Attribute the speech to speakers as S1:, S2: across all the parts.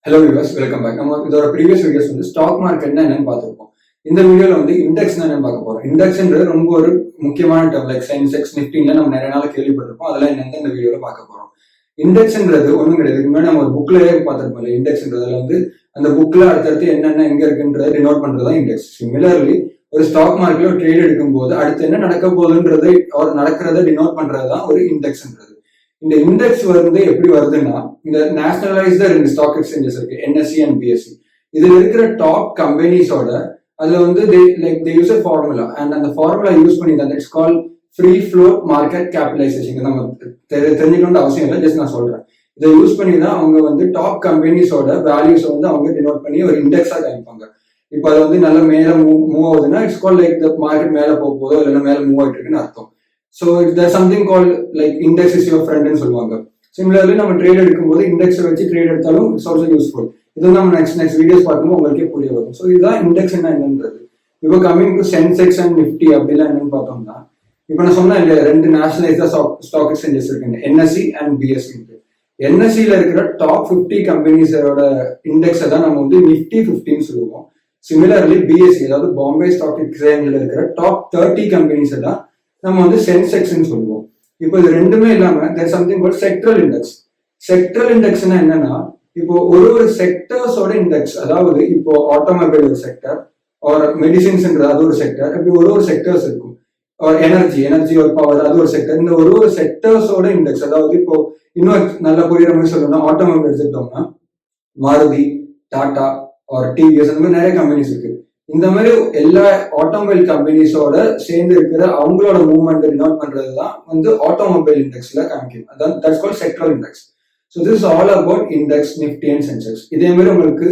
S1: Hello viewers, welcome back. நம்ம இதோட previous videos stock மார்க்கெட்னா என்னன்னு பார்த்துருப்போம். இந்த வீடியோல இண்டெக்ஸ் என்னன்னு பார்க்க போறோம். இண்டெக்ஸ்ன்றது ரொம்ப ஒரு முக்கியமான டேர்ம். லைக் சென்செக்ஸ், நிஃப்டின்னு நம்ம நிறைய நாள் கேள்விப்பட்டிருப்போம். அதெல்லாம் என்னன்னு இந்த வீடியோல பார்க்க போறோம். இண்டெக்ஸ்ன்றது ஒண்ணும் கிடையாது. முன்னாடி நம்ம ஒரு புக்லயே பார்த்திருப்போம். இண்டெக்ஸ்ன்றதுல அந்த புக்ல அடுத்தடுத்து என்னென்ன எங்க இருக்குன்றத டினோட் பண்றதா இண்டெக்ஸ். சிமிலர்லி ஒரு ஸ்டாக் மார்க்கெட்ல ட்ரேட் எடுக்கும் போது அடுத்து என்ன நடக்க போகுதுன்றதை நடக்கிறத டினோட் பண்றதுதான் ஒரு இண்டெக்ஸ்ன்றது. இந்த இண்டெக்ஸ் எப்படி வருதுன்னா, இந்த நேஷனலைஸ்டு ரெண்டு ஸ்டாக் எக்ஸ்சேஞ்சஸ் இருக்கு, என்எஸ்சி அண்ட் பிஎஸ்சி. இதுல இருக்கிற டாப் கம்பெனிஸோட அதுல they use a formula, and அந்த ஃபார்முலா யூஸ் பண்ணி தான் it's call free float market capitalisation. நம்ம தெரிஞ்சுக்கணும்னு அவசியம் இல்லை, ஜஸ்ட் நான் சொல்றேன். இதை யூஸ் பண்ணி தான் அவங்க டாப் கம்பெனிஸோட வேல்யூஸ் அவங்க டினோட் பண்ணி ஒரு இண்டெக்ஸா காமிப்பாங்க. இப்போ அது நல்ல மேல மூவ் ஆகுதுன்னா it's call like the market மேல போதோ இல்லைன்னா மேல மூவ் ஆயிட்டு இருக்குன்னு அர்த்தம். So there's something called like index is your friend ன்னு சொல்லுவாங்க. Similarly நம்ம ட்ரேட் எடுக்கும்போது இண்டெக்ஸை வச்சு ட்ரேட் எடுத்தாலும் இட்ஸ் ஆல்சோ யூஸ்ஃபுல். இது நம்ம நெக்ஸ்ட் வீடியோஸ் பார்க்கும்போது உங்களுக்கே புரிய வரும். ஸோ இதுதான் இண்டெக்ஸ் என்னன்றது. இப்போ coming to Sensex and Nifty அப்படிலாம் என்னன்னு பார்த்தோம்னா, இப்போ நான் சொன்னேன் இல்லையா, ரெண்டு நேஷனலைஸ்டா ஸ்டாக் எக்ஸ்சேஞ்சஸ் இருக்குங்க, என்எஸ்சி அண்ட் பிஎஸ்சி. என்எஸ்சியில இருக்கிற டாப் 50 கம்பெனிஸோட இண்டெக்ஸை தான் நம்ம நிஃப்டி 50ன்னு சொல்லுவோம். சிமிலர்லி பிஎஸ்சி, அதாவது பாம்பே ஸ்டாக் எக்ஸ்சேஞ்சில் இருக்கிற டாப் 30 கம்பெனிஸை தான் நம்ம சென்செக்ஸ்ன்னு சொல்லுவோம். இப்போ இது ரெண்டுமே இல்லாம there's something called sectoral index. sectoral indexனா என்னன்னா, இப்போ ஒரு செக்டர்ஸோட இண்டெக்ஸ், அதாவது இப்போ ஆட்டோமொபைல் ஒரு செக்டர், ஒரு மெடிசின்ஸ்ன்றது அது ஒரு செக்டர், இப்படி ஒரு செக்டர்ஸ் இருக்கும். எனர்ஜி ஒரு பவர் அது ஒரு செக்டர். இந்த ஒரு செக்டர்ஸோட இண்டெக்ஸ், அதாவது இப்போ இன்னும் நல்லா புரியுற மாதிரி சொல்லணும்னா, ஆட்டோமொபைல் எடுத்துக்கிட்டோம்னா மாருதி, டாடா ஒரு டிவிஎஸ், அந்த மாதிரி நிறைய கம்பெனிஸ் இருக்கு. இந்த மாதிரி எல்லா ஆட்டோமொபைல் கம்பெனிஸோட சேர்ந்து இருக்கிற அவங்களோட மூவ்மெண்ட் டினோட் பண்றதுதான் ஆட்டோமொபைல் இண்டெக்ஸ்ல காமிக்கும். அதான் that's called sectoral index. So this is all about index, Nifty and Sensex. இதே மாதிரி உங்களுக்கு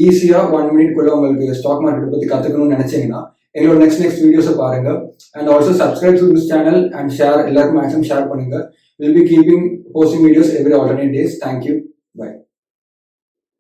S1: ஈஸியா 1 மினிட்குள்ள உங்களுக்கு ஸ்டாக் மார்க்கெட் பத்தி கத்துக்கணும்னு நினைச்சீங்கன்னா எங்களோட நெக்ஸ்ட் வீடியோஸை பாருங்க. And also subscribe to this channel and share, எல்லாருக்கும் மேக்ஸிமம் ஷேர் பண்ணுங்க. Will be keeping posting videos every alternate days. Thank you.